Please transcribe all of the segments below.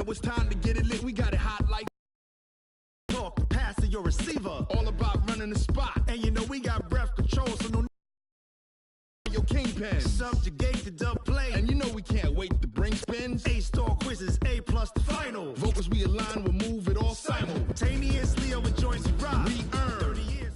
Now it's time to get it lit. We got it hot like talk, pass to your receiver. All about running the spot. And you know we got breath control, so no your kingpin. Subjugate the dub play. And you know we can't wait to bring spins. A-star quizzes, A+ the final. Vocals we align, we'll move it all simultaneously over joints and rock. We earn 30 years.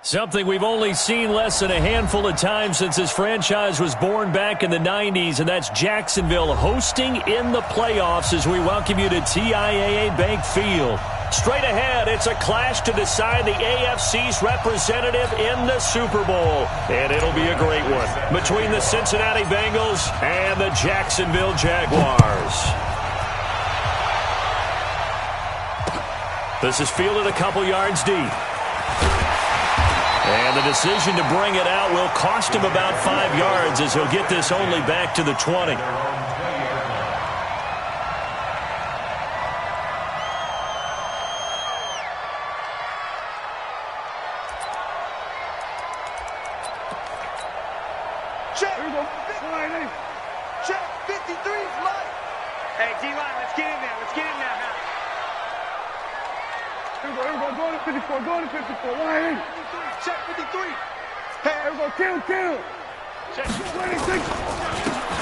Something we've only seen less than a handful of times since this franchise was born back in the 90s, and that's Jacksonville hosting in the playoffs as we welcome you to TIAA Bank Field. Straight ahead, it's a clash to decide the AFC's representative in the Super Bowl, and it'll be a great one between the Cincinnati Bengals and the Jacksonville Jaguars. This is fielded a couple yards deep. And the decision to bring it out will cost him about 5 yards as he'll get this only back to the 20. Check. Here we go. Check. 53 is mine. Hey, D-line, let's get in there. Let's get in there now. Here we go. Going to 54. Going to 54. Line in. Check 53. Hey, here we go. Kill. Check 26.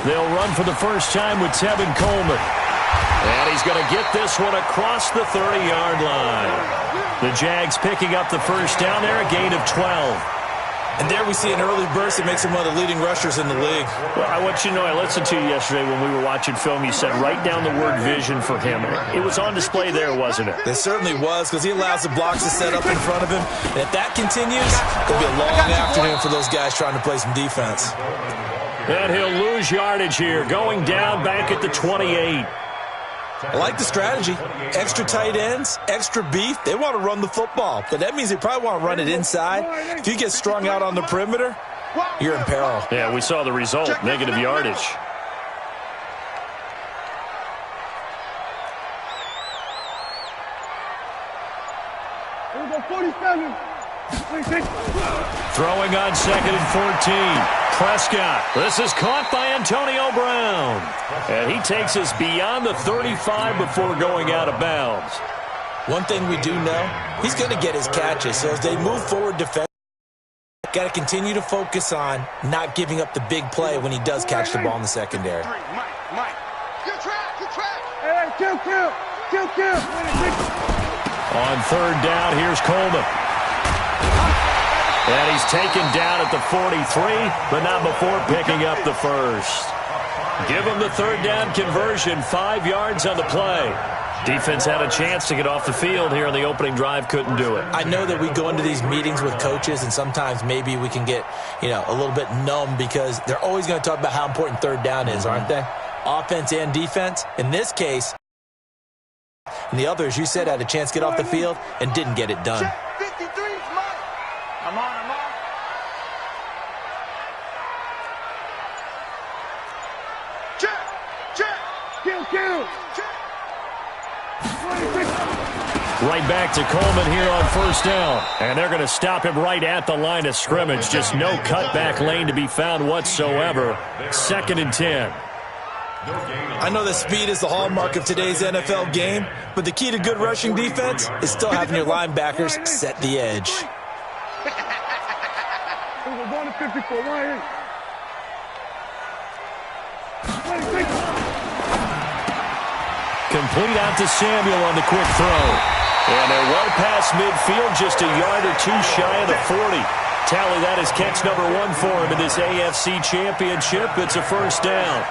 They'll run for the first time with Tevin Coleman. And he's going to get this one across the 30-yard line. The Jags picking up the first down there, a gain of 12. And there we see an early burst that makes him one of the leading rushers in the league. Well, I want you to know, I listened to you yesterday when we were watching film. You said write down the word vision for him. It was on display there, wasn't it? It certainly was, because he allows the blocks to set up in front of him. And if that continues, it'll be a long afternoon for those guys trying to play some defense. And he'll lose yardage here, going down back at the 28. I like the strategy. Extra tight ends, extra beef. They want to run the football, but that means they probably want to run it inside. If you get strung out on the perimeter, you're in peril. Yeah, we saw the result, negative yardage. Here we go, 47. 26. Throwing on 2nd and 14. Prescott. This is caught by Antonio Brown. And he takes us beyond the 35 before going out of bounds. One thing we do know, he's going to get his catches. So as they move forward defensively, got to continue to focus on not giving up the big play when he does catch the ball in the secondary. Mike. Good track. Hey, kill. On 3rd down, here's Coleman. And he's taken down at the 43, but not before picking up the first. Give him the 3rd down conversion, 5 yards on the play. Defense had a chance to get off the field here in the opening drive, couldn't do it. I know that we go into these meetings with coaches, and sometimes maybe we can get, a little bit numb because they're always going to talk about how important 3rd down is, aren't they? Offense and defense. In this case, and the others, you said, had a chance to get off the field and didn't get it done. 53 is mine. I'm on. Check. Kill. Right back to Coleman here on 1st down. And they're going to stop him right at the line of scrimmage. Just no cutback lane to be found whatsoever. 2nd and 10. I know that speed is the hallmark of today's NFL game, but the key to good rushing defense is still having your linebackers set the edge. We're going to 54. Line in. Complete out to Samuel on the quick throw. And they're well past midfield, just a yard or two shy of the 40. Tally that is catch number 1 for him in this AFC Championship. It's a 1st down.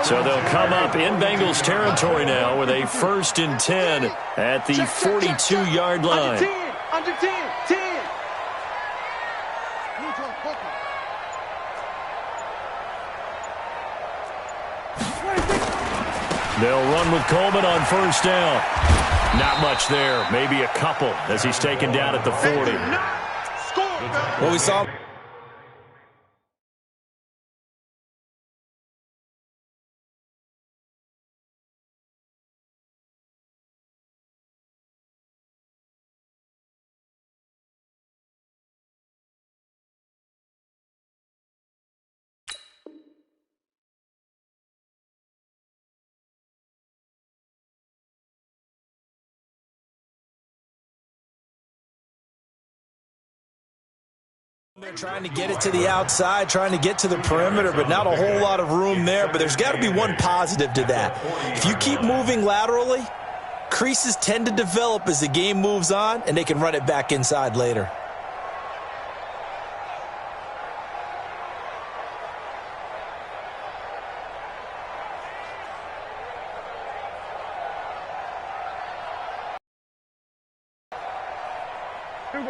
So they'll come up in Bengals territory now with a 1st and 10 at the 42-yard line. Under 10. They'll run with Coleman on 1st down. Not much there. Maybe a couple as he's taken down at the 40. Well, we saw Trying to get it to the outside, trying to get to the perimeter, but not a whole lot of room there. But there's got to be one positive to that. If you keep moving laterally, creases tend to develop as the game moves on, and they can run it back inside later.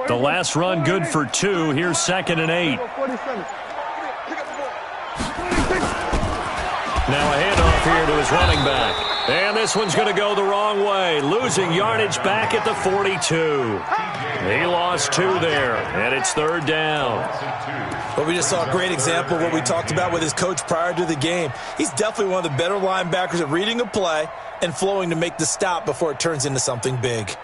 The last run good for 2. Here's 2nd and 8. Now a handoff here to his running back. And this one's going to go the wrong way. Losing yardage back at the 42. He lost 2 there, and it's 3rd down. Well, we just saw a great example of what we talked about with his coach prior to the game. He's definitely one of the better linebackers at reading a play and flowing to make the stop before it turns into something big.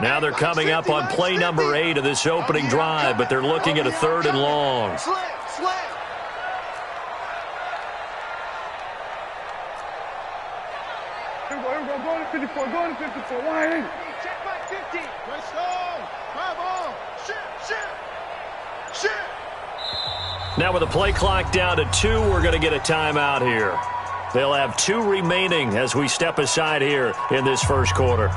Now they're coming up on play number 8 of this opening drive, but they're looking at a 3rd and long. Here we go, go to 54, go to 54, wide in. Check back 50. Let's go. Drive on. Shit. Now with the play clock down to 2, we're going to get a timeout here. They'll have 2 remaining as we step aside here in this first quarter.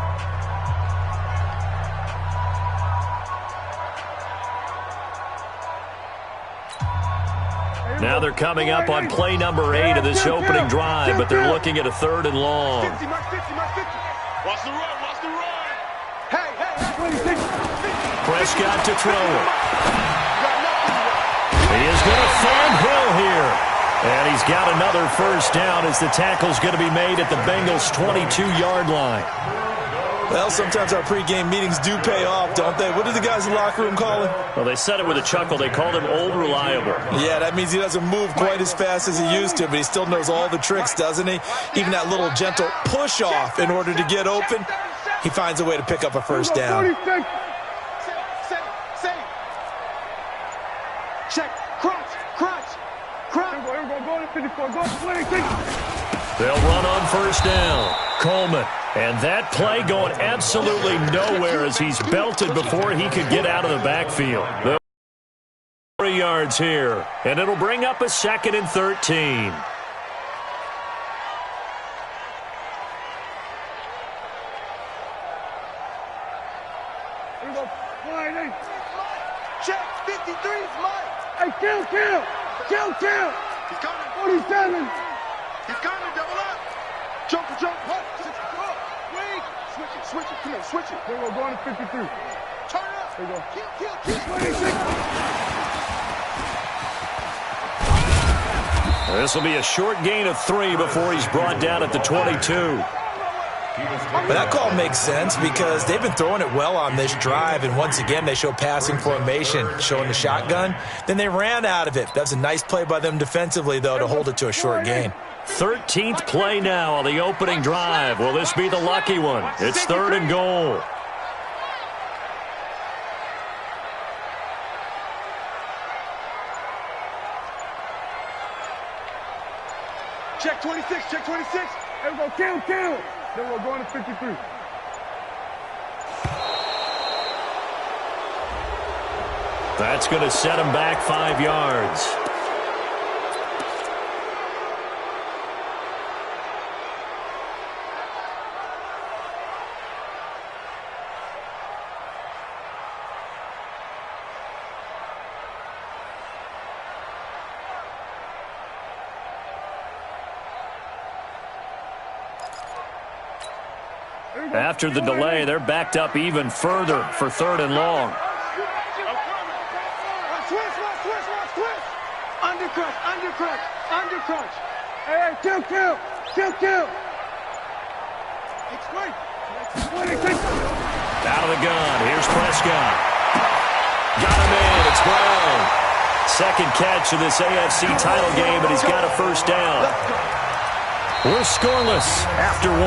Now they're coming up on play number 8 of this opening drive, but they're looking at a 3rd and long. 50, mark 50, mark 50. Watch the run, watch the run. Hey. Prescott to throw it. He is going to find Hill here. And he's got another first down as the tackle's going to be made at the Bengals' 22-yard line. Well, sometimes our pregame meetings do pay off, don't they? What did the guys in the locker room call him? Well, they said it with a chuckle. They called him Old Reliable. Yeah, that means he doesn't move quite as fast as he used to, but he still knows all the tricks, doesn't he? Even that little gentle push-off in order to get open, he finds a way to pick up a first down. Check, crunch. Here we go, go to 54, go to 26. They'll run on first down. Coleman. And that play going absolutely nowhere as he's belted before he could get out of the backfield. 3 yards here, and it'll bring up a 2nd and 13. Here we go, wide in. Check, 53 is mine. Hey, kill. He's coming. 47. He's coming, double up. Jump, hut. Wait. Switch it. Come on, switch it. Here we go, going to 53. Turn up. Here we go. Kill. 26. This will be a short gain of 3 before he's brought down at the 22. But that call makes sense because they've been throwing it well on this drive, and once again they show passing formation, showing the shotgun. Then they ran out of it. That's a nice play by them defensively, though, to hold it to a short gain. 13th play now on the opening drive. Will this be the lucky one? It's 3rd and goal. Check 26. Here we go, kill. Then we're going to 53. That's going to set him back 5 yards. After the delay, they're backed up even further for 3rd and long. Switch. Undercrunch. Hey, kill. Explain. Out of the gun. Here's Prescott. Got him in. It's Brown. 2nd catch of this AFC title game, and he's got a first down. We're scoreless after 1.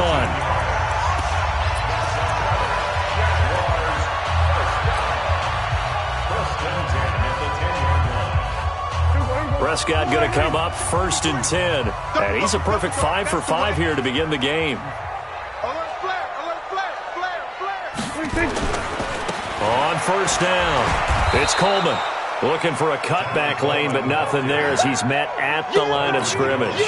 Prescott going to come up 1st and 10. And he's a perfect 5 for 5 here to begin the game. Alert flare. On first down. It's Coleman looking for a cutback lane, but nothing there as he's met at the line of scrimmage.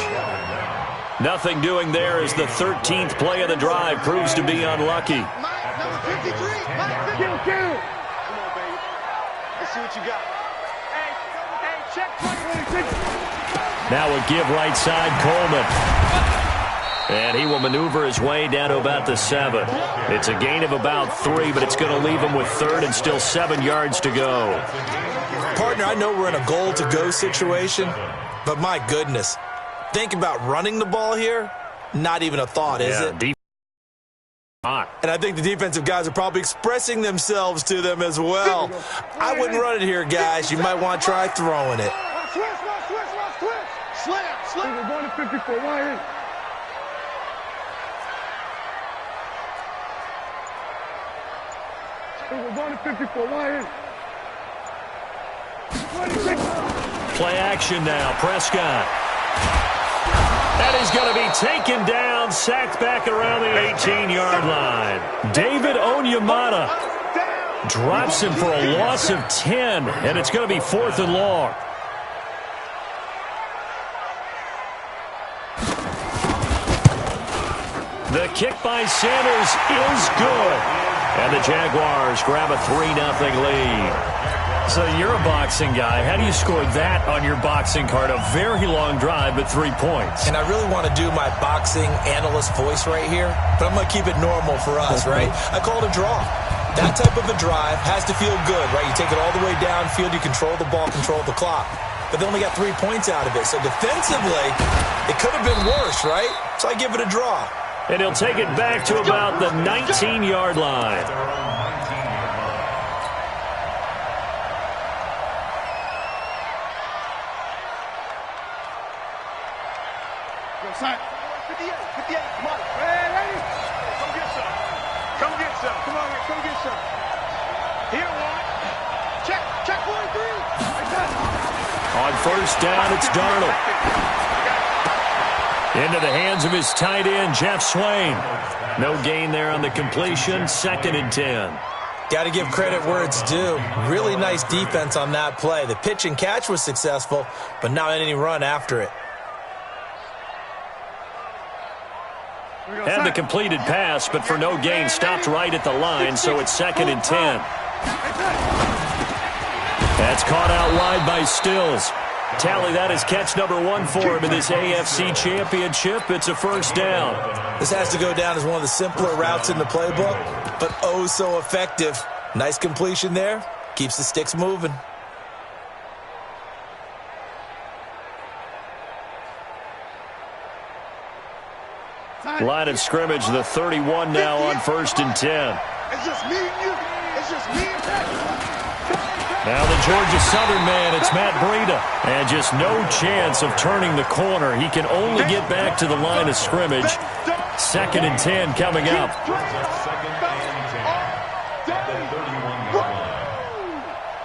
Nothing doing there as the 13th play of the drive proves to be unlucky. Number 53. Kill. Come on, baby. Let's see what you got. Hey, check 26. Now a give right side, Coleman. And he will maneuver his way down to about the 7. It's a gain of about 3, but it's going to leave him with 3rd and still 7 yards to go. Partner, I know we're in a goal-to-go situation, but my goodness, think about running the ball here? Not even a thought, is it? And I think the defensive guys are probably expressing themselves to them as well. I wouldn't run it here, guys. You might want to try throwing it. Slam. We're going to 54. Why in? We're going to 54. Why in? 26. Play action now. Prescott. That is going to be taken down, sacked back around the 18-yard line. David Onyemata drops him for a loss of 10, and it's going to be 4th and long. The kick by Sanders is good, and the Jaguars grab a 3-0 lead. So you're a boxing guy. How do you score that on your boxing card? A very long drive, but 3 points. And I really want to do my boxing analyst voice right here, but I'm going to keep it normal for us, right? I call it a draw. That type of a drive has to feel good, right? You take it all the way downfield, you control the ball, control the clock. But they only got 3 points out of it. So defensively, it could have been worse, right? So I give it a draw. And he'll take it back to about the 19-yard line. Side. 58, come on. Hey, lady. Come get some. Come on, come get some. Here, one. Check 1-3. On first down, it's Darnold. Into the hands of his tight end, Jeff Swain. No gain there on the completion, 2nd and 10. Got to give credit where it's due. Really nice defense on that play. The pitch and catch was successful, but not any run after it. Had the completed pass, but for no gain, stopped right at the line, so it's 2nd and 10. That's caught out wide by Stills. Tally, that is catch number 1 for him in this AFC Championship. It's a first down. This has to go down as one of the simpler routes in the playbook, but oh so effective. Nice completion there. Keeps the sticks moving. Line of scrimmage, the 31 now on 1st and 10. It's just me and you. It's just me and Now the Georgia Southern man, it's Matt Breida. And just no chance of turning the corner. He can only get back to the line of scrimmage. 2nd and 10 coming up.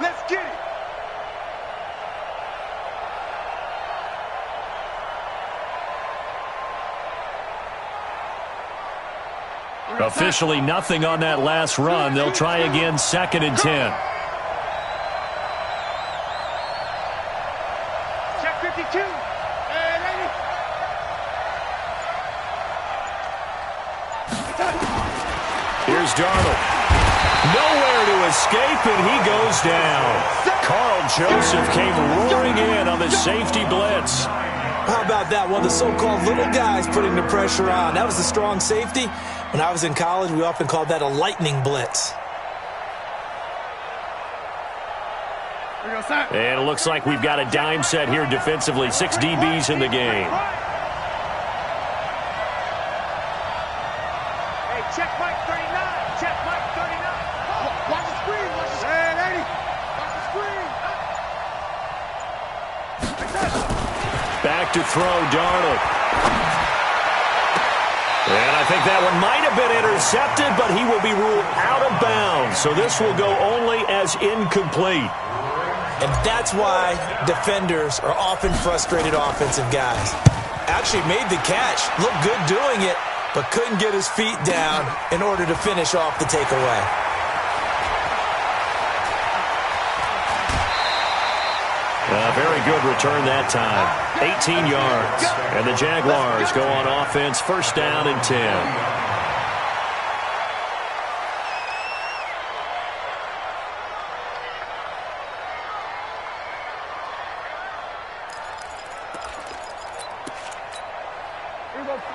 Let's get it. Officially nothing on that last run. They'll try again, 2nd and 10. Check 52. And 80. Here's Darnold. Nowhere to escape, and he goes down. Carl Joseph came roaring in on the safety blitz. How about that? One of the so-called little guys putting the pressure on. That was the strong safety. When I was in college, we often called that a lightning blitz. And it looks like we've got a dime set here defensively. 6 DBs in the game. Hey, check Mike 39. Check Mike 39. Watch the screen. Watch the screen. Hey, 80. Watch the screen. Back to throw, Darnold. And I think that one might have been intercepted, but he will be ruled out of bounds. So this will go only as incomplete. And that's why defenders are often frustrated offensive guys. Actually made the catch, looked good doing it, but couldn't get his feet down in order to finish off the takeaway. A very good return that time. 18 yards. And the Jaguars go on offense, first down and 10.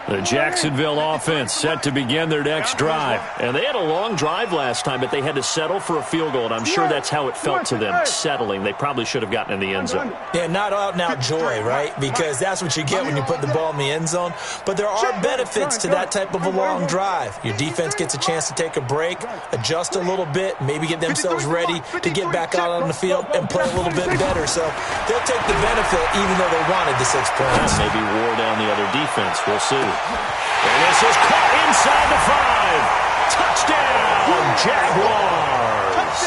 The Jacksonville offense set to begin their next drive. And they had a long drive last time, but they had to settle for a field goal, and I'm sure that's how it felt to them, settling. They probably should have gotten in the end zone. Yeah, not out-and-out joy, right? Because that's what you get when you put the ball in the end zone. But there are benefits to that type of a long drive. Your defense gets a chance to take a break, adjust a little bit, maybe get themselves ready to get back out on the field and play a little bit better. So they'll take the benefit even though they wanted the 6 points. Maybe wore down the other defense. We'll see. And this is caught inside the 5. Touchdown, Jaguars.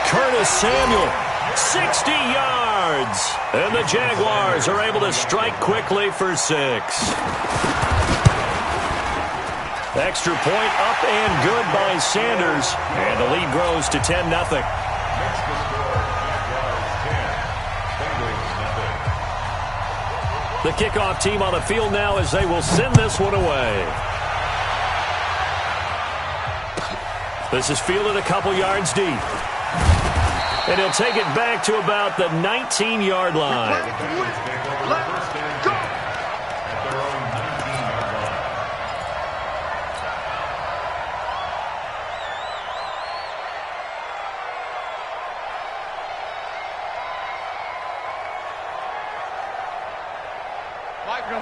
Curtis Samuel, 60 yards. And the Jaguars are able to strike quickly for 6. Extra point up and good by Sanders. And the lead grows to 10-0. The kickoff team on the field now as they will send this one away. This is fielded a couple yards deep. And he'll take it back to about the 19-yard line.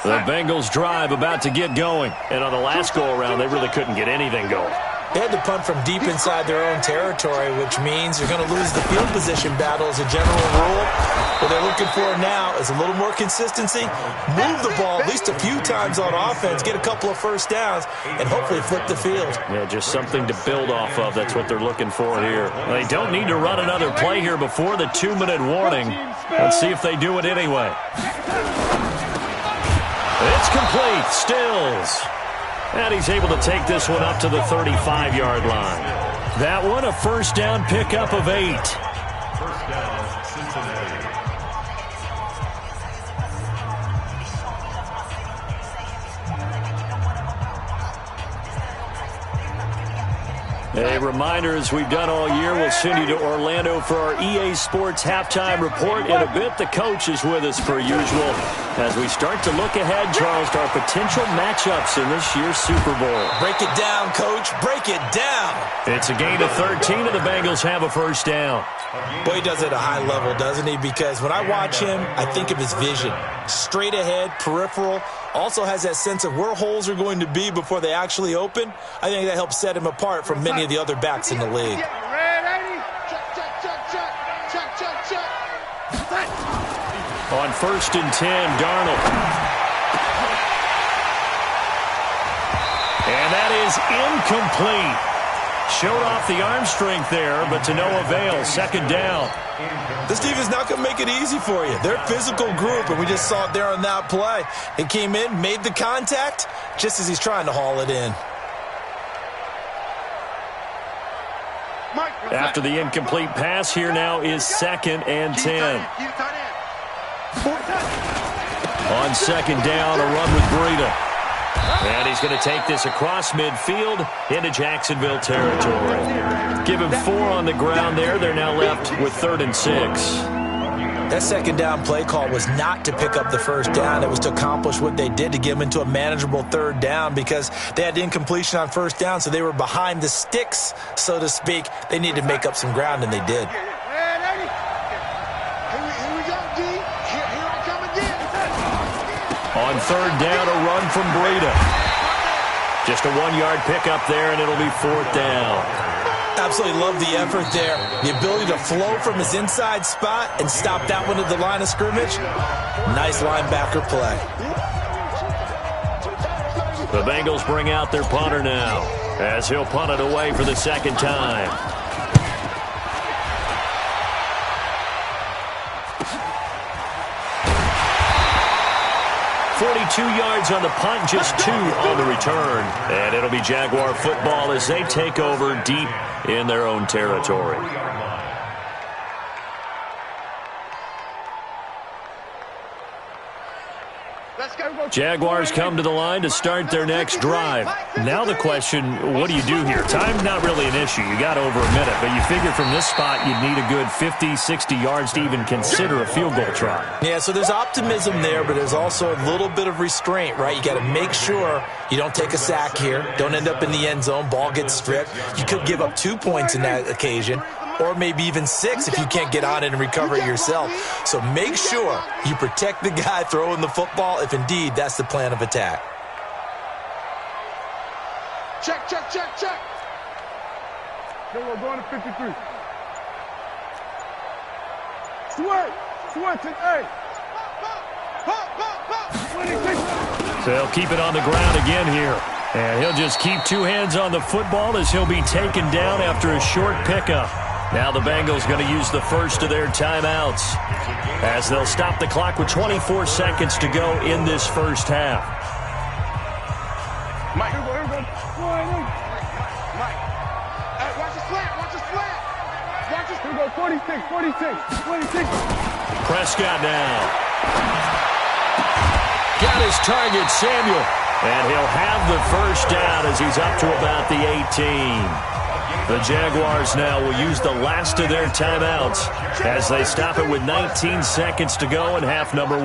The Bengals drive about to get going. And on the last go-around, they really couldn't get anything going. They had to punt from deep inside their own territory, which means you're going to lose the field position battle as a general rule. What they're looking for now is a little more consistency, move the ball at least a few times on offense, get a couple of first downs, and hopefully flip the field. Yeah, just something to build off of. That's what they're looking for here. They don't need to run another play here before the 2-minute warning. Let's see if they do it anyway. It's complete. Stills. And he's able to take this one up to the 35-yard line. That one, a first down pickup of 8. First down, Cincinnati. A reminder, as we've done all year, we'll send you to Orlando for our EA Sports halftime report. In a bit, the coach is with us per usual as we start to look ahead, Charles, to our potential matchups in this year's Super Bowl. Break it down, Coach. Break it down. It's a gain of 13, and the Bengals have a first down. Boy, he does it at a high level, doesn't he? Because when I watch him, I think of his vision. Straight ahead, peripheral. Also has that sense of where holes are going to be before they actually open. I think that helps set him apart from many of the other backs in the league. On first and 10, Darnold. And that is incomplete. Showed off the arm strength there, but to no avail. Second down. This team is not going to make it easy for you. They're a physical group, and we just saw it there on that play. He came in, made the contact, just as he's trying to haul it in. After the incomplete pass, here now is second and 10. On second down, a run with Breida. And he's going to take this across midfield into Jacksonville territory. Give him 4 on the ground there. They're now left with 3rd and 6. That second down play call was not to pick up the first down. It was to accomplish what they did, to get them into a manageable 3rd down, because they had incompletion on first down, so they were behind the sticks, so to speak. They needed to make up some ground, and they did. On 3rd down, a run from Breida. Just a 1-yard pickup there, and it'll be 4th down. Absolutely love the effort there. The ability to flow from his inside spot and stop that one at the line of scrimmage. Nice linebacker play. The Bengals bring out their punter now, as he'll punt it away for the second time. yards on the punt, just 2 on the return. And it'll be Jaguar football as they take over deep in their own territory. Jaguars come to the line to start their next drive. Now the question, what do you do here? Time's not really an issue. You got over a minute, but you figure from this spot you'd need a good 50, 60 yards to even consider a field goal try. Yeah, so there's optimism there, but there's also a little bit of restraint, right? You got to make sure you don't take a sack here, don't end up in the end zone, ball gets stripped. You could give up 2 points in that occasion, or maybe even 6 if you can't get on it and recover it yourself. So make sure you protect the guy throwing the football if indeed that's the plan of attack. Check, check, check, check. Then we're going to 53. Switch, hey. So they'll keep it on the ground again here. And he'll just keep 2 hands on the football as he'll be taken down after a short pickup. Now the Bengals going to use the first of their timeouts as they'll stop the clock with 24 seconds to go in this first half. Mike. Hey, watch the slant. Watch this. Here we go, 46. Prescott now. Got his target, Samuel. And he'll have the first down as he's up to about the 18. The Jaguars now will use the last of their timeouts as they stop it with 19 seconds to go in half number 1.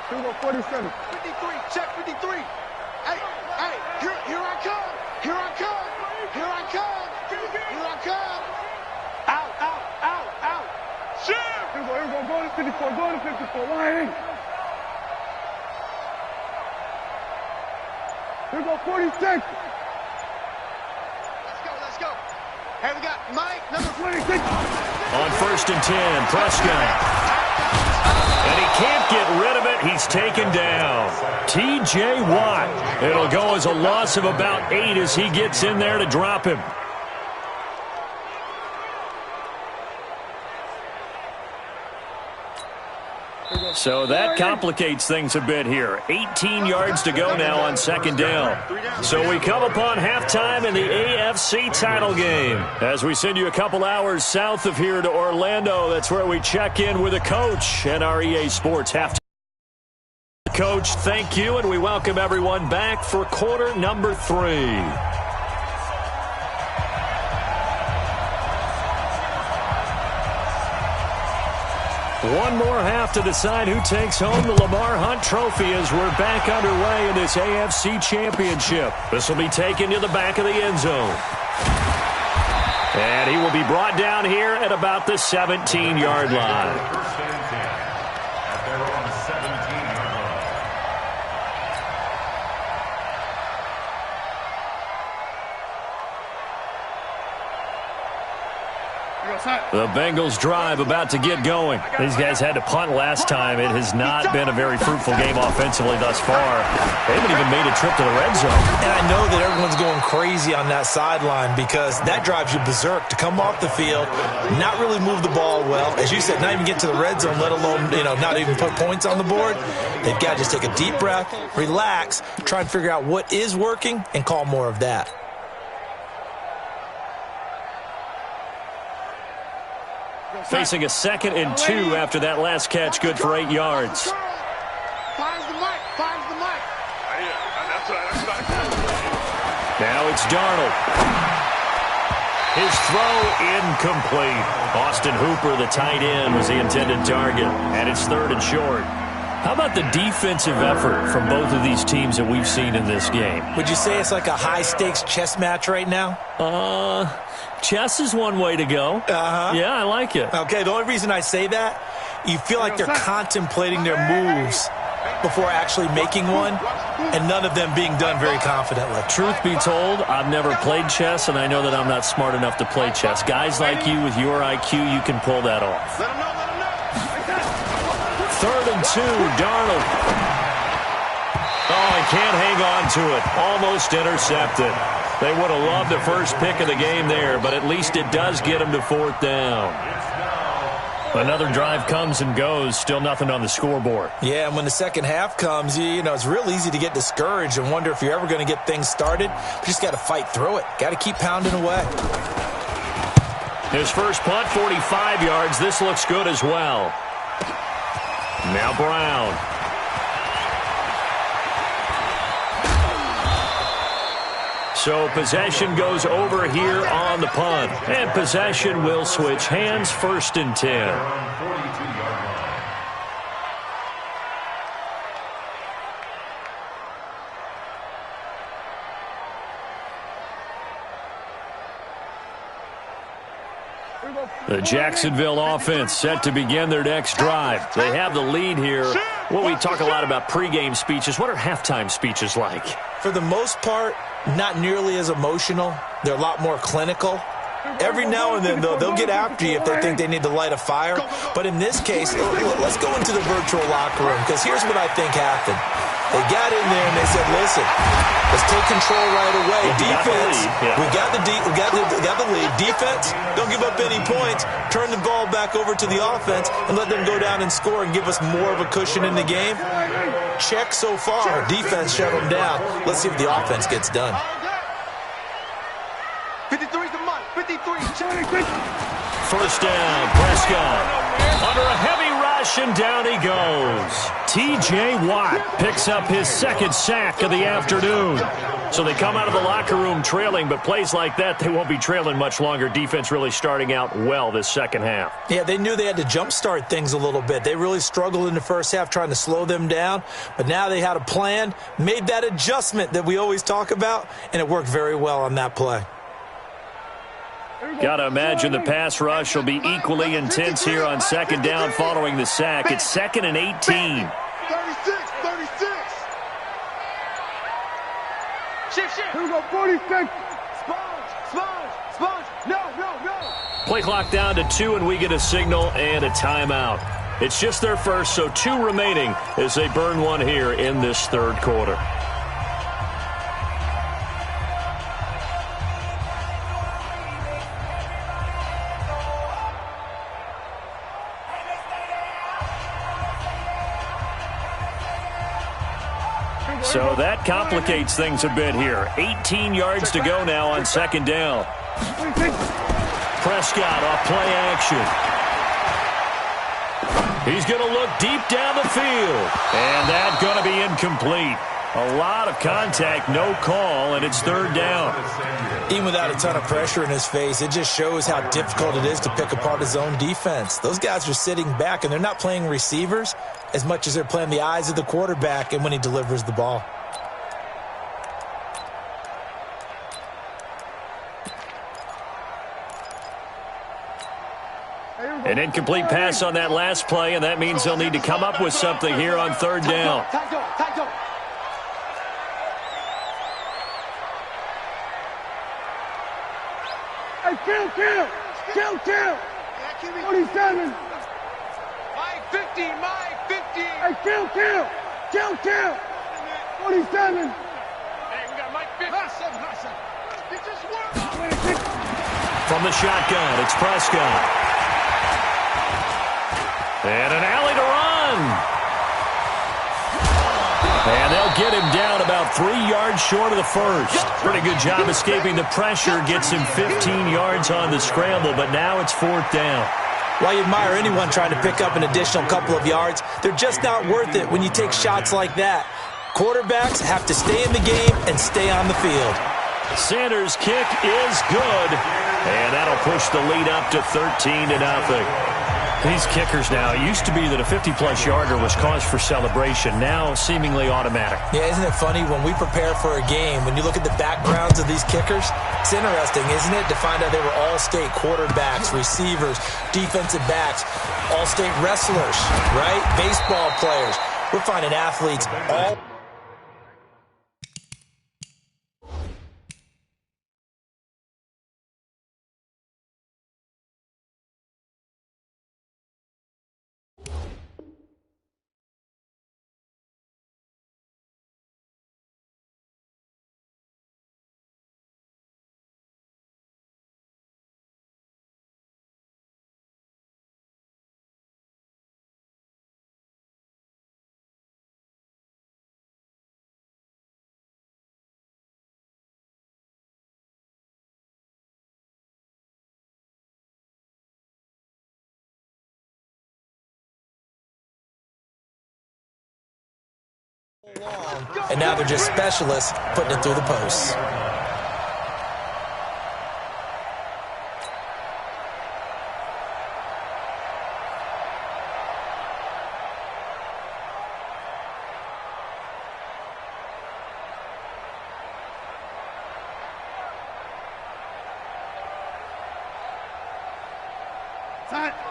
Here we go, 47. 53, check 53. Hey, here I come. Out. Shit. Here we go, go to 54, Why? Here we go, 46. Let's go. Hey, we got Mike, number 26. On 1st and 10, Prescott. And he can't get rid of it. He's taken down. T.J. Watt. It'll go as a loss of about 8 as he gets in there to drop him. So that complicates things a bit here. 18 yards to go now on 2nd down. So we come upon halftime in the AFC title game. As we send you a couple hours south of here to Orlando, that's where we check in with a coach and our EA Sports halftime. Coach, thank you, and we welcome everyone back for quarter number 3. One more half to decide who takes home the Lamar Hunt Trophy as we're back underway in this AFC Championship. This will be taken to the back of the end zone. And he will be brought down here at about the 17-yard line. The Bengals drive about to get going. These guys had to punt last time. It has not been a very fruitful game offensively thus far. They haven't even made a trip to the red zone. And I know that everyone's going crazy on that sideline because that drives you berserk to come off the field, not really move the ball well. As you said, not even get to the red zone, let alone, not even put points on the board. They've got to just take a deep breath, relax, try and figure out what is working and call more of that. Facing a 2nd and 2 after that last catch, good for 8 yards. Finds the mic. Now it's Darnold. His throw incomplete. Austin Hooper, the tight end, was the intended target, and it's 3rd and short. How about the defensive effort from both of these teams that we've seen in this game? Would you say it's like a high-stakes chess match right now? Chess is one way to go. Yeah, I like it. Okay, the only reason I say that, you feel like they're contemplating their moves before actually making one, and none of them being done very confidently. Truth be told, I've never played chess, and I know that I'm not smart enough to play chess. Guys like you with your IQ, you can pull that off. 3rd and 2, Darnold. Oh, he can't hang on to it. Almost intercepted. They would have loved the first pick of the game there, but at least it does get them to 4th down. Another drive comes and goes, still nothing on the scoreboard. Yeah, and when the second half comes, it's real easy to get discouraged and wonder if you're ever going to get things started. You just got to fight through it. Got to keep pounding away. His first punt, 45 yards. This looks good as well. Now Brown. So possession goes over here on the punt. And possession will switch hands, 1st and 10. The Jacksonville offense set to begin their next drive. They have the lead here. Well, we talk a lot about pregame speeches. What are halftime speeches like? For the most part, not nearly as emotional. They're a lot more clinical. Every now and then, though, they'll get after you if they think they need to light a fire. But in this case, let's go into the virtual locker room, because here's what I think happened. They got in there and they said, listen, let's take control right away. Defense, we got the lead. Defense, don't give up any points. Turn the ball back over to the offense and let them go down and score and give us more of a cushion in the game. Check so far. Defense shut them down. Let's see if the offense gets done. 53's the month. 53. First down, Prescott. Under a heavy rush, and down he goes. T.J. Watt picks up his 2nd sack of the afternoon. So they come out of the locker room trailing, but plays like that, they won't be trailing much longer. Defense really starting out well this second half. Yeah, they knew they had to jumpstart things a little bit. They really struggled in the first half trying to slow them down, but now they had a plan, made that adjustment that we always talk about, and it worked very well on that play. Got to imagine the pass rush will be equally intense here on 2nd down following the sack. It's 2nd and 18. 36. Shift. Here we go, 46. Sponge. No. Play clock down to 2, and we get a signal and a timeout. It's just their first, so 2 remaining as they burn one here in this 3rd quarter. So that complicates things a bit here. 18 yards to go now on 2nd down. Prescott off play action. He's going to look deep down the field. And that's going to be incomplete. A lot of contact, no call, and it's 3rd down. Even without a ton of pressure in his face, it just shows how difficult it is to pick apart his own defense. Those guys are sitting back, and they're not playing receivers as much as they're playing the eyes of the quarterback and when he delivers the ball. An incomplete pass on that last play, and that means they'll need to come up with something here on 3rd down. Kill. 47. My 50. Hey, kill. 47. Hey, we got Mike 50. It just worked. From the shotgun, it's Prescott. And an alley to run. And they'll get him down about 3 yards short of the first. Pretty good job escaping the pressure. Gets him 15 yards on the scramble, but now it's 4th down. While you admire anyone trying to pick up an additional couple of yards, they're just not worth it when you take shots like that. Quarterbacks have to stay in the game and stay on the field. Sanders' kick is good, and that'll push the lead up to 13-0. These kickers now, it used to be that a 50-plus yarder was cause for celebration, now seemingly automatic. Yeah, isn't it funny when we prepare for a game, when you look at the backgrounds of these kickers, it's interesting, isn't it, to find out they were all-state quarterbacks, receivers, defensive backs, all-state wrestlers, right? Baseball players. We're finding athletes all And now they're just specialists putting it through the posts.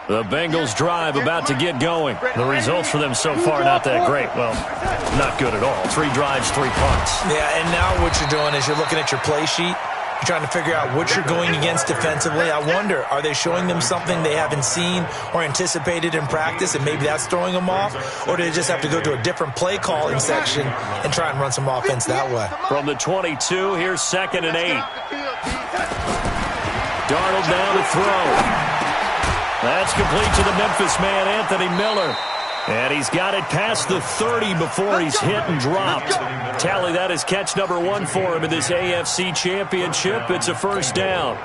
The Bengals drive about to get going. The results for them so far not that great. Well, not good at all. 3 drives, 3 punts. Yeah, and now what you're doing is you're looking at your play sheet. You're trying to figure out what you're going against defensively. I wonder, are they showing them something they haven't seen or anticipated in practice, and maybe that's throwing them off? Or do they just have to go to a different play calling section and try and run some offense that way? From the 22, here's 2nd and 8. Darnold now to throw. That's complete to the Memphis man, Anthony Miller. And he's got it past the 30 before he's hit and dropped. Tally that is catch number 1 for him in this AFC Championship. It's a first down.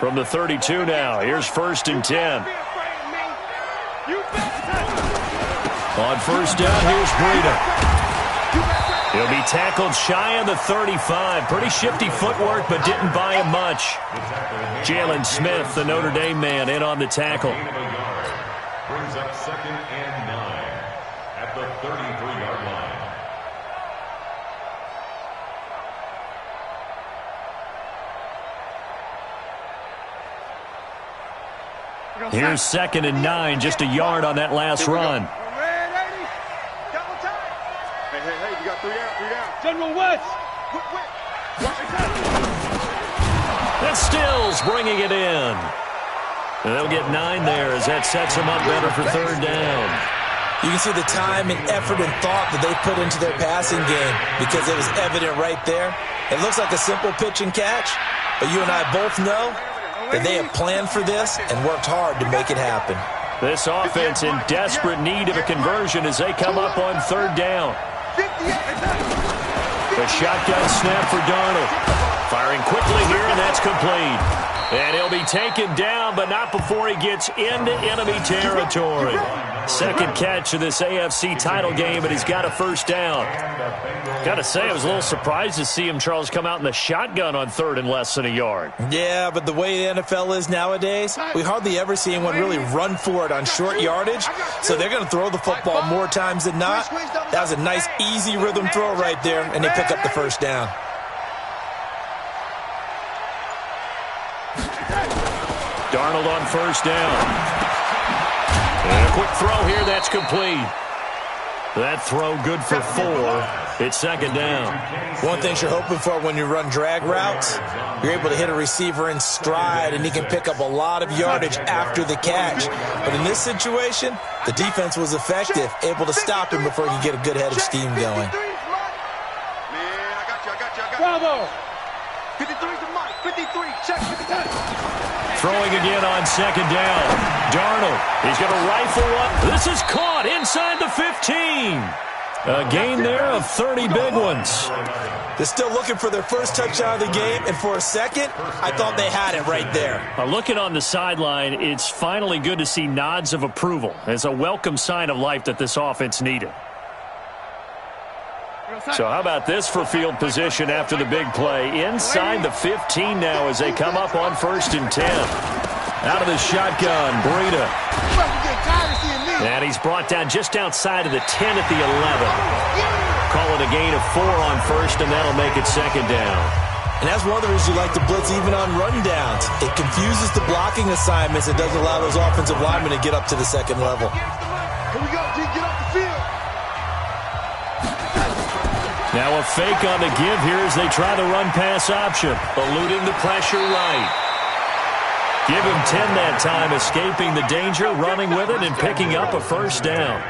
From the 32 now, here's 1st and 10. On first down, here's Breida. He'll be tackled shy of the 35. Pretty shifty footwork, but didn't buy him much. Jalen Smith, the Notre Dame man, in on the tackle. Brings up 2nd and 9 at the 33-yard line. Here's 2nd and 9, just a yard on that last run. Hey, you got 3 down. General West. That's Stills bringing it in. They'll get 9 there as that sets them up better for 3rd down. You can see the time and effort and thought that they put into their passing game because it was evident right there. It looks like a simple pitch and catch, but you and I both know that they have planned for this and worked hard to make it happen. This offense in desperate need of a conversion as they come up on 3rd down. The shotgun snap for Darnold. Firing quickly here, and that's complete. And he'll be taken down, but not before he gets into enemy territory. 2nd catch of this AFC title game, and he's got a first down. Got to say, I was a little surprised to see him, Charles, come out in the shotgun on 3rd and less than a yard. Yeah, but the way the NFL is nowadays, we hardly ever see anyone really run for it on short yardage. So they're going to throw the football more times than not. That was a nice, easy rhythm throw right there, and they pick up the first down. Darnold on first down. And a quick throw here, that's complete. That throw good for 4. It's 2nd down. One thing you're hoping for when you run drag routes, you're able to hit a receiver in stride, and he can pick up a lot of yardage after the catch. But in this situation, the defense was effective, able to stop him before he could get a good head of steam going. Bravo. 53's the mic. 53, check 53. Throwing again on 2nd down. Darnold, he's going to rifle one. This is caught inside the 15. A gain there of 30 big ones. They're still looking for their first touchdown of the game, and for a second, I thought they had it right there. Looking on the sideline, it's finally good to see nods of approval. It's a welcome sign of life that this offense needed. So how about this for field position after the big play? Inside the 15 now as they come up on 1st and 10. Out of the shotgun, Breida. And he's brought down just outside of the 10 at the 11. Call it a gain of 4 on 1st, and that'll make it 2nd down. And that's one of the reasons you like to blitz even on rundowns. It confuses the blocking assignments. It doesn't allow those offensive linemen to get up to the 2nd level. Here we go, G. Get off the field. Now a fake on the give here as they try the run-pass option. Eluding the pressure right. Give him 10 that time, escaping the danger, running with it, and picking up a first down.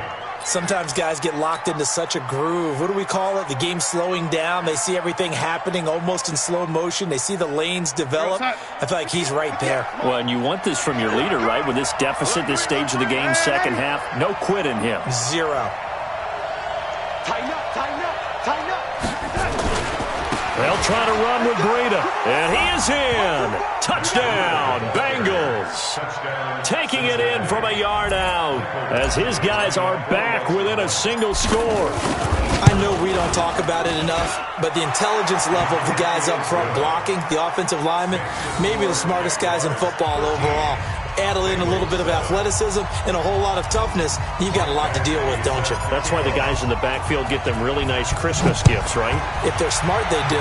Sometimes guys get locked into such a groove. What do we call it? The game's slowing down. They see everything happening almost in slow motion. They see the lanes develop. I feel like he's right there. Well, and you want this from your leader, right? With this deficit, this stage of the game, 2nd half, no quit in him. 0. Tighten up, tighten up, tighten up. They'll try to run with Breida, and he is in. Touchdown, Bengals. Taking it in from a yard out as his guys are back within a single score. I know we don't talk about it enough, but the intelligence level of the guys up front blocking, the offensive linemen, maybe the smartest guys in football overall. Add in a little bit of athleticism and a whole lot of toughness, you've got a lot to deal with, don't you? That's why the guys in the backfield get them really nice Christmas gifts, right? If they're smart, they do.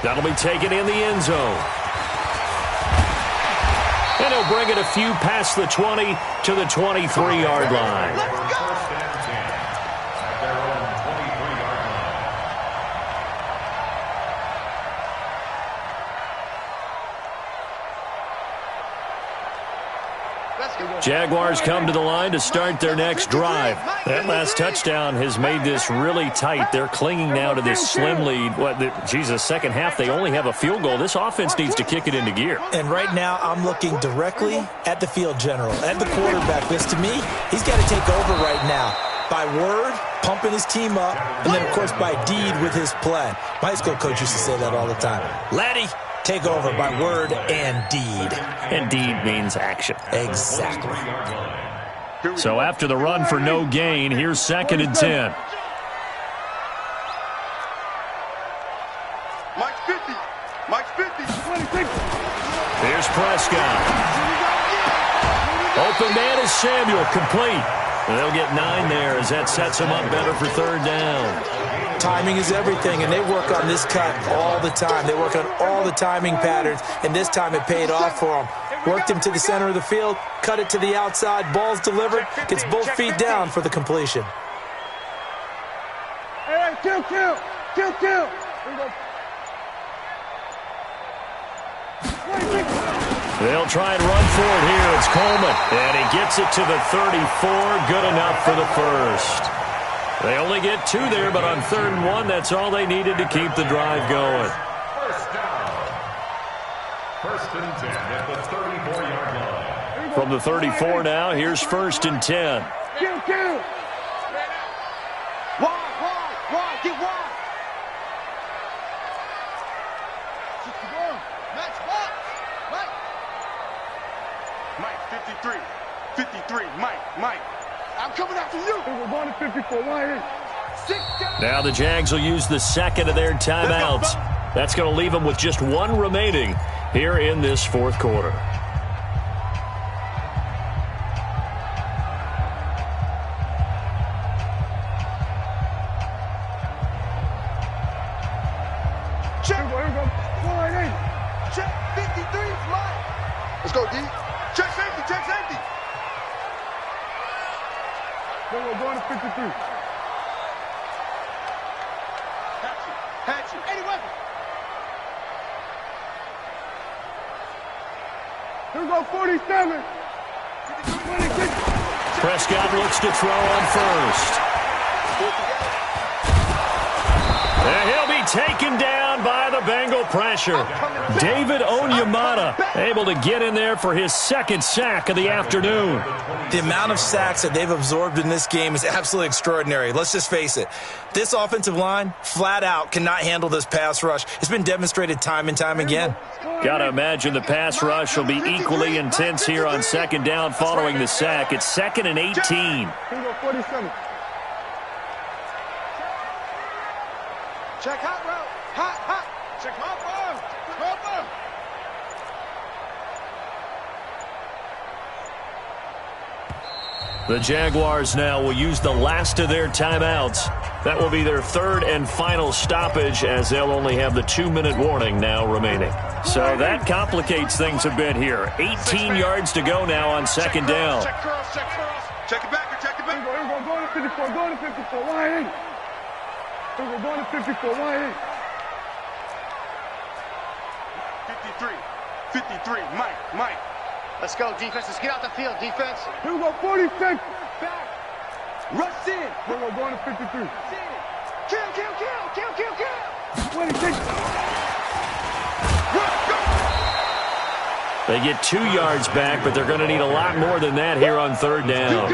That'll be taken in the end zone. And he'll bring it a few past the 20 to the 23-yard line. First and 10 at their own 23-yard line. Jaguars come to the line to start their next drive. That last touchdown has made this really tight. They're clinging now to this slim lead. Second half, they only have a field goal. This offense needs to kick it into gear. And right now, I'm looking directly at the field general, at the quarterback. Because to me, he's got to take over right now. By word, pumping his team up, and then, of course, by deed with his play. My high school coach used to say that all the time. Laddie, take over by word and deed. And deed means action. Exactly. So after the run for no gain, here's 2nd and 10. Mike's 50. Mike's 50. 26. Here's Prescott. Open man is Samuel, complete. And they'll get 9 there as that sets them up better for 3rd down. Timing is everything, and they work on this cut all the time. They work on all the timing patterns, and this time it paid off for them. Worked him to the center of the field, cut it to the outside, ball's delivered, gets both feet down for the completion. Hey, kill. They'll try and run for it here. It's Coleman, and he gets it to the 34. Good enough for the first. They only get 2 there, but on 3rd and 1, that's all they needed to keep the drive going. First down. 1st and 10 at the 34-yard line. From the 34 now, here's 1st and 10. Kill. Wide, get wide. Mike, 53, Mike. I'm coming after you. We're going to 54, wide. Now the Jags will use the 2nd of their timeouts. That's going to leave them with just 1 remaining here in this 4th quarter. Check. Check 53, Mike. Let's go, D. Check safety. We're going to 53. Hatchet. Any weapon. Here we go, 47. Prescott looks to throw on first. And he'll be taken down by the Bengal pressure. David Onyemata able to get in there for his 2nd sack of the afternoon. The amount of sacks that they've absorbed in this game is absolutely extraordinary. Let's just face it. This offensive line, flat out, cannot handle this pass rush. It's been demonstrated time and time again. Got to imagine the pass rush will be equally intense here on 2nd down following the sack. It's 2nd and 18. Here we go, 47. Check hot route. Hot. Check hot bomb. The Jaguars now will use the last of their timeouts. That will be their 3rd and final stoppage as they'll only have the 2-minute warning now remaining. So that complicates things a bit here. 18 yards to go now on 2nd down. Check cross. Check it back. Here we go, going to 54, wide. We're going to 54, wide. 53, Mike. Let's go, defense. Let's get out the field, defense. Here we go, 46. Back. Rush in. We're going to 53. Kill. 26. Rush, go. They get 2 yards back, but they're going to need a lot more than that here on third down.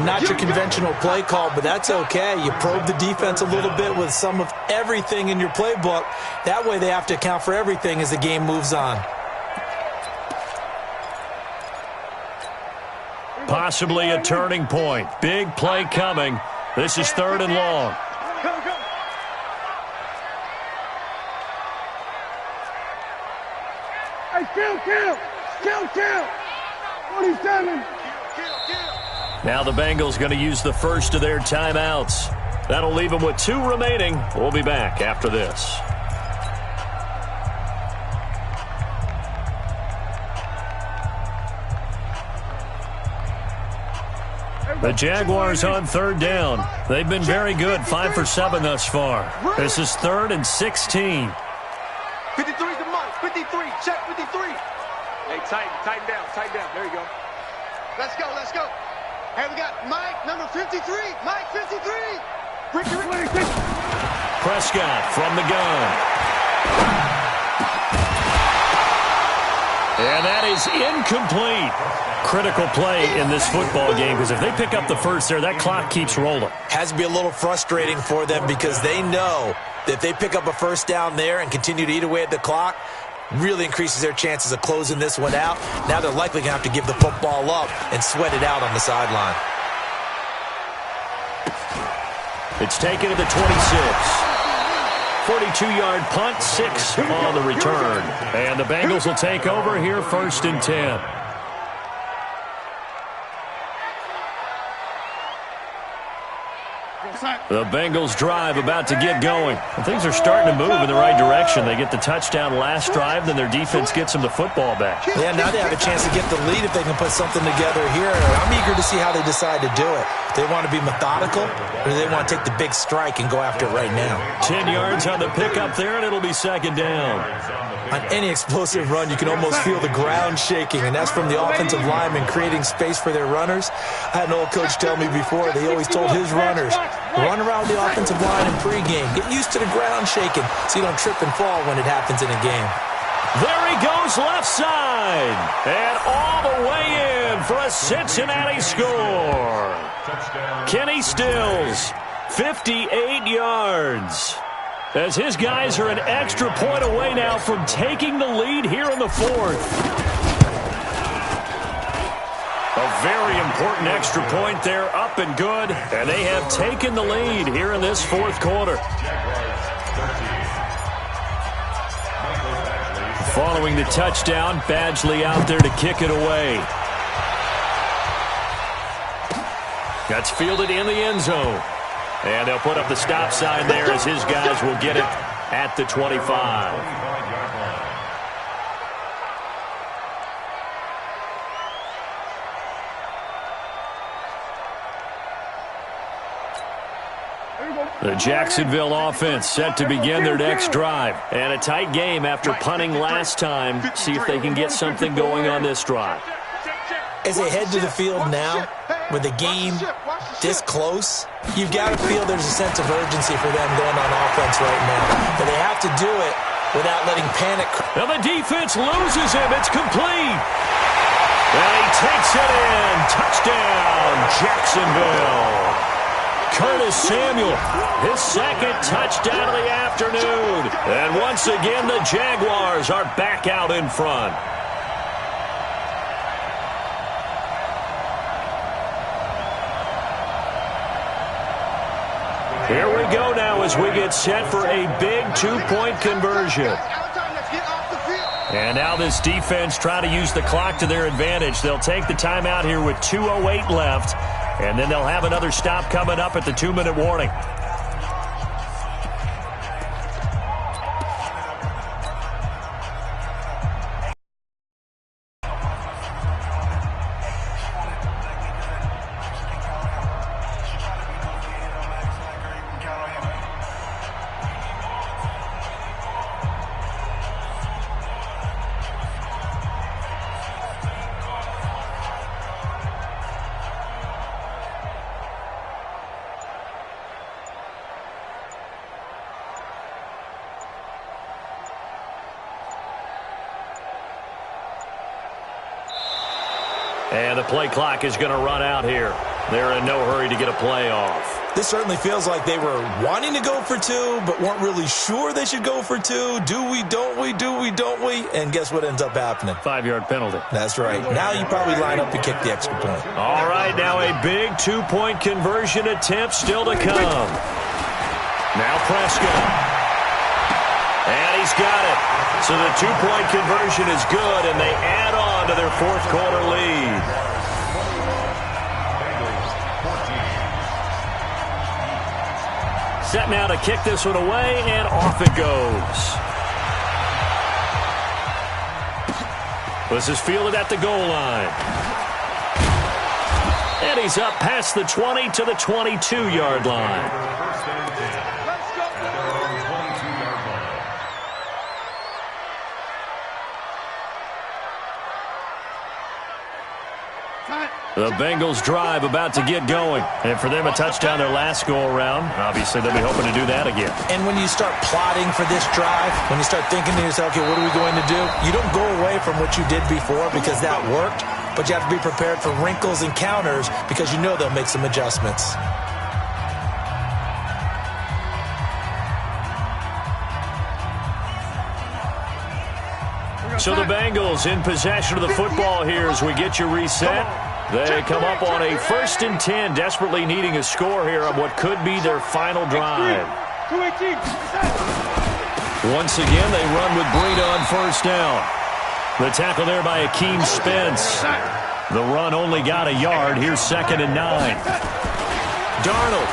Not your conventional play call, but that's okay. You probe the defense a little bit with some of everything in your playbook. That way they have to account for everything as the game moves on. Possibly a turning point. Big play coming. This is third and long. Hey, kill. 47. Now the Bengals going to use the first of their timeouts. That'll leave them with 2 remaining. We'll be back after this. The Jaguars on third down. They've been very good, 5 for 7 thus far. This is 3rd and 16. 53's the mark. 53. Check 53. Hey, tighten down. There you go. Let's go. Hey, we got Mike, number 53. Mike, 53. Prescott from the gun. And that is incomplete. Critical play in this football game, because if they pick up the first there, that clock keeps rolling. Has to be a little frustrating for them because they know that if they pick up a first down there and continue to eat away at the clock, really increases their chances of closing this one out. Now they're likely going to have to give the football up and sweat it out on the sideline. It's taken to the 26. 42-yard punt, 6 on the return. And the Bengals will take over here, 1st and 10. The Bengals drive about to get going. And things are starting to move in the right direction. They get the touchdown last drive, then their defense gets them the football back. Yeah, now they have a chance to get the lead if they can put something together here. I'm eager to see how they decide to do it. Do they want to be methodical, or do they want to take the big strike and go after it right now? 10 yards on the pickup there, and it'll be 2nd down. On any explosive run, you can almost feel the ground shaking, and that's from the offensive linemen creating space for their runners. I had an old coach tell me before, they always told his runners, run around the offensive line in pregame. Get used to the ground shaking so you don't trip and fall when it happens in a game. There he goes left side. And all the way in for a Cincinnati score. Kenny Stills, 58 yards. As his guys are an extra point away now from taking the lead here in the 4th. A very important extra point there, up and good. And they have taken the lead here in this 4th quarter. Following the touchdown, Badgley out there to kick it away. That's fielded in the end zone. And they'll put up the stop sign there as his guys will get it at the 25. The Jacksonville offense set to begin their next drive. And a tight game after punting last time. See if they can get something going on this drive. As they head to the field now, with the game this close, you've got to feel there's a sense of urgency for them going on offense right now. But they have to do it without letting panic. Now the defense loses him. It's complete. And he takes it in. Touchdown, Jacksonville. Curtis Samuel, his 2nd touchdown of the afternoon. And once again, the Jaguars are back out in front. Here we go now as we get set for a big 2-point conversion. And now this defense try to use the clock to their advantage. They'll take the timeout here with 2:08 left. And then they'll have another stop coming up at the 2-minute warning. And the play clock is going to run out here. They're in no hurry to get a play off. This certainly feels like they were wanting to go for two, but weren't really sure they should go for two. Do we, don't we, do we, don't we? And guess what ends up happening? 5-yard penalty. That's right. Now you probably line up and kick the extra point. All right, now a big 2-point conversion attempt still to come. Now Prescott. And he's got it. So the 2-point conversion is good, and they add on to their fourth quarter lead. Set now to kick this one away, and off it goes. This is fielded at the goal line. And he's up past the 20 to the 22-yard line. The Bengals drive about to get going. And for them, a touchdown their last go-around. Obviously, they'll be hoping to do that again. And when you start plotting for this drive, when you start thinking to yourself, okay, what are we going to do? You don't go away from what you did before because that worked, but you have to be prepared for wrinkles and counters because you know they'll make some adjustments. So the Bengals in possession of the football here as we get you reset. They come up on a 1st and 10, desperately needing a score here on what could be their final drive. Once again, they run with Breida on 1st down. The tackle there by Akeem Spence. The run only got a yard. Here's 2nd and 9. Darnold.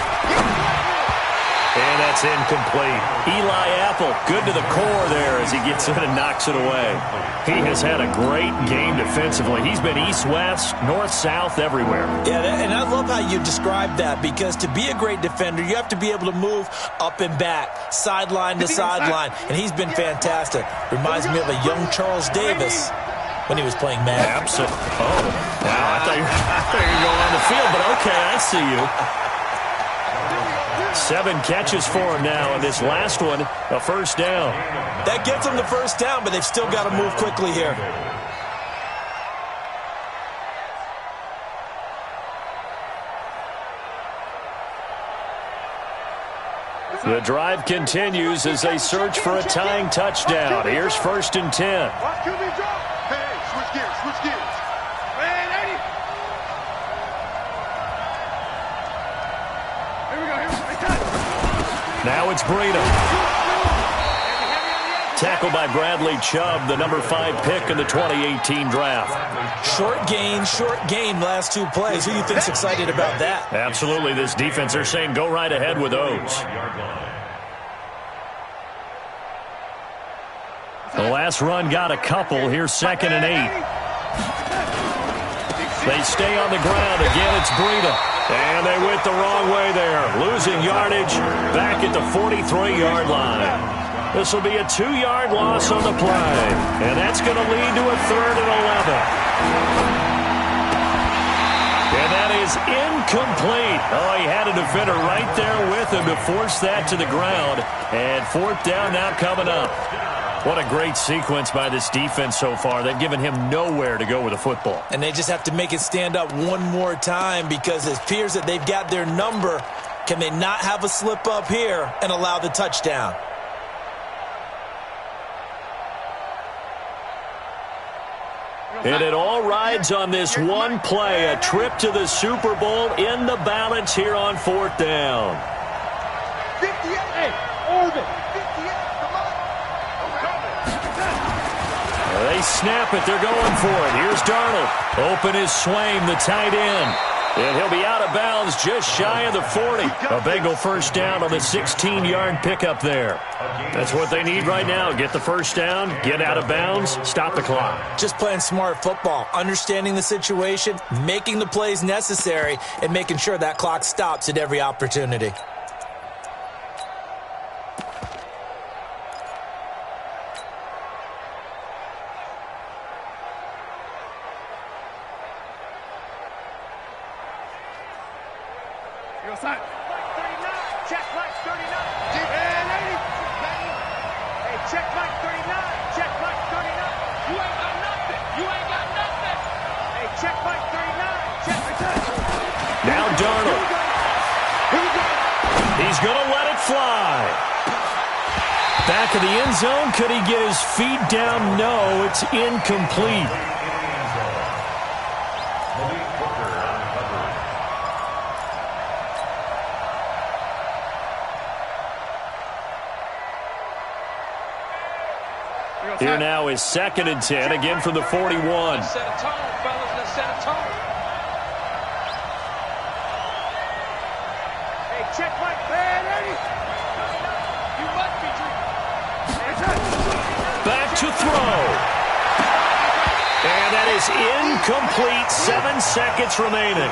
And that's incomplete. Eli Apple, good to the core there as he gets in and knocks it away. He has had a great game defensively. He's been east-west, north-south, everywhere. Yeah, and I love how you described that because to be a great defender, you have to be able to move up and back, sideline to sideline, and he's been fantastic. Reminds me of a young Charles Davis when he was playing Madden. Absolutely. Oh, wow, I thought you were going on the field, but okay, I see you. 7 catches for him now, and this last one, a 1st down. That gets them the 1st down, but they've still got to move quickly here. The drive continues as they search for a tying touchdown. Here's 1st and 10. Hey, switch gears, switch gears. Now it's Breida. Tackled by Bradley Chubb, the number 5 pick in the 2018 draft. Short gain, last 2 plays. Who do you think's excited about that? Absolutely, this defense, they're saying go right ahead with those. The last run got a couple. Here's 2nd and 8. They stay on the ground. Again, it's Breida. And they went the wrong way there. Losing yardage back at the 43-yard line. This will be a 2-yard loss on the play. And that's going to lead to a 3rd and 11. And that is incomplete. Oh, he had a defender right there with him to force that to the ground. And 4th down now coming up. What a great sequence by this defense so far. They've given him nowhere to go with the football. And they just have to make it stand up one more time because it appears that they've got their number. Can they not have a slip up here and allow the touchdown? And it all rides on this one play, a trip to the Super Bowl in the balance here on 4th down. 58, Orbit. 58, come on. They snap it. They're going for it. Here's Darnold. Open is Swain, the tight end. And he'll be out of bounds just shy of the 40. A Bengal 1st down on the 16-yard pickup there. That's what they need right now. Get the 1st down, get out of bounds, stop the clock. Just playing smart football, understanding the situation, making the plays necessary, and making sure that clock stops at every opportunity. Check Mike 39. Hey, check Mike 39. Check Mike 39. You ain't got nothing. Hey, check Mike 39. He's going to let it fly. Back of the end zone. Could he get his feet down? No, it's incomplete. Here now is 2nd and 10, again from the 41. Let's set a tone, fellas. Let's set a tone. Hey, check my bad, Eddie. You must be drinking. Back to throw. And that is incomplete. 7 seconds remaining.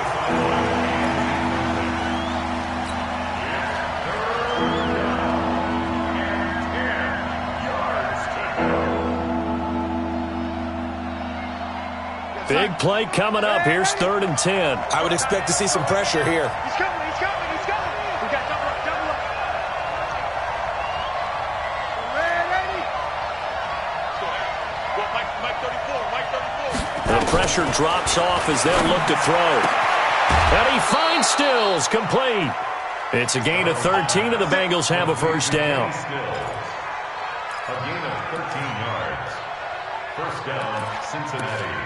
Big play coming up. Here's 3rd and 10. I would expect to see some pressure here. He's coming. He's coming. He's coming. We got double up. Double up. Ready? Well, Mike 34. Mike 34. The pressure drops off as they'll look to throw. And he finds Stills, complete. It's a gain of 13, and the Bengals have a first down. A gain of 13 yards. First down, Cincinnati.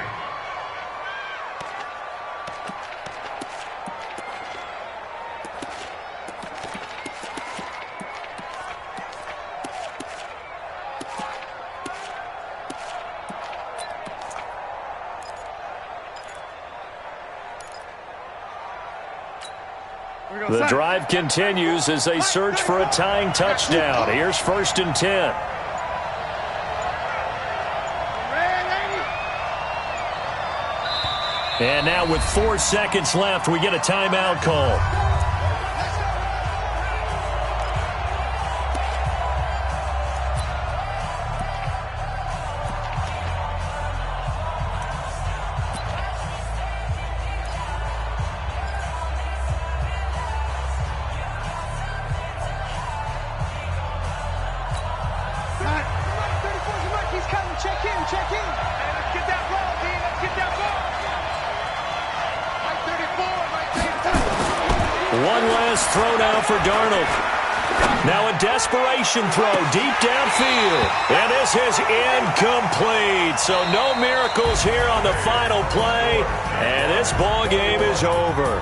The drive continues as they search for a tying touchdown. Here's 1st and 10. And now with 4 seconds left, we get a timeout call. Check in. Let's get that ball, D. Let's get that ball. Mike 34, Mike 34. One last throw now for Darnold. Now a desperation throw deep downfield. And this is incomplete. So no miracles here on the final play. And this ball game is over.